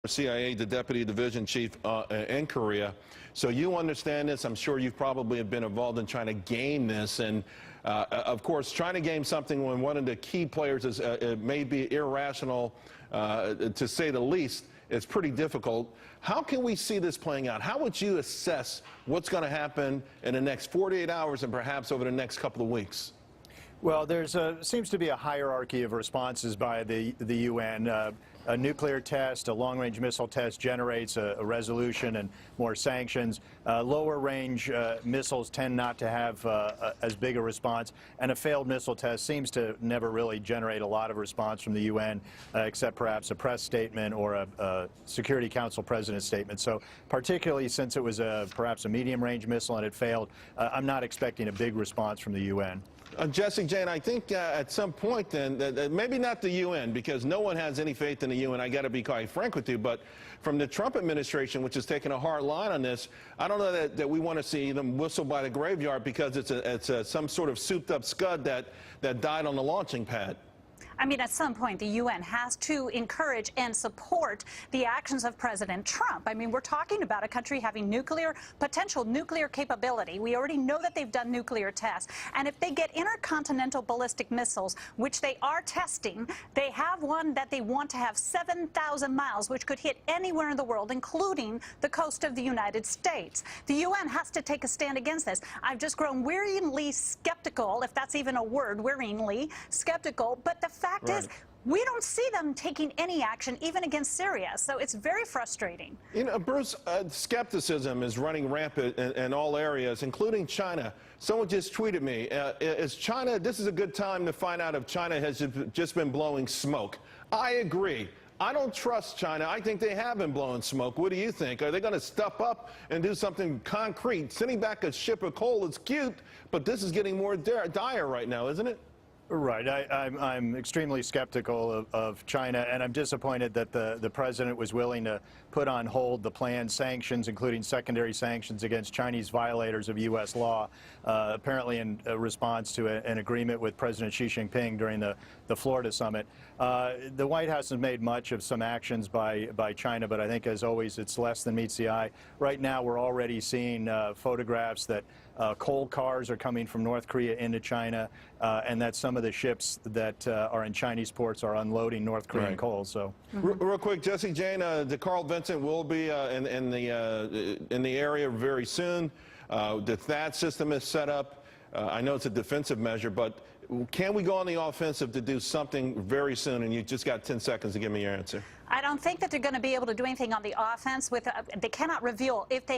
CIA, the deputy division chief in Korea. So you understand this. I'm sure you probably have been involved in trying to game this. And, of course, trying to game something when one of the key players is it may be irrational, to say the least, is pretty difficult. How can we see this playing out? How would you assess what's going to happen in the next 48 hours and perhaps over the next couple of weeks? Well, there's seems to be a hierarchy of responses by the UN. A nuclear test, a long-range missile test generates a resolution and more sanctions. Lower-range missiles tend not to have as big a response, and a failed missile test seems to never really generate a lot of response from the UN, except perhaps a press statement or a Security Council President statement. So particularly since it was perhaps a medium-range missile and it failed, I'm not expecting a big response from the UN. Jesse, Jane, I think at some point then, maybe not the UN, because no one has any faith in the UN, I got to be quite frank with you, but from the Trump administration, which has taken a hard line on this, I don't know that we want to see them whistle by the graveyard because it's some sort of souped-up scud that died on the launching pad. I mean, at some point, the UN has to encourage and support the actions of President Trump. I mean, we're talking about a country having potential nuclear capability. We already know that they've done nuclear tests. And if they get intercontinental ballistic missiles, which they are testing, they have one that they want to have 7,000 miles, which could hit anywhere in the world, including the coast of the United States. The UN has to take a stand against this. I've just grown wearingly skeptical, if that's even a word, wearingly skeptical. But the fact is, we don't see them taking any action, even against Syria. So it's very frustrating. You know, Bruce, skepticism is running rampant in all areas, including China. Someone just tweeted me, is China, this is a good time to find out if China has just been blowing smoke. I agree. I don't trust China. I think they have been blowing smoke. What do you think? Are they going to step up and do something concrete? Sending back a ship of coal is cute, but this is getting more dire right now, isn't it? Right. I'm extremely skeptical of China, and I'm disappointed that the president was willing to put on hold the planned sanctions, including secondary sanctions against Chinese violators of U.S. law, apparently in response to an agreement with President Xi Jinping during the Florida summit. The White House has made much of some actions by China, but I think, as always, it's less than meets the eye. Right now, we're already seeing photographs that coal cars are coming from North Korea into China, and that some of the ships that are in Chinese ports are unloading North Korean coal. So, real quick, Jesse, Jane, the Carl Vincent will be in the area very soon. The THAAD system is set up. I know it's a defensive measure, but can we go on the offensive to do something very soon? And you just got 10 seconds to give me your answer. I don't think that they're going to be able to do anything on the offense. They cannot reveal if they have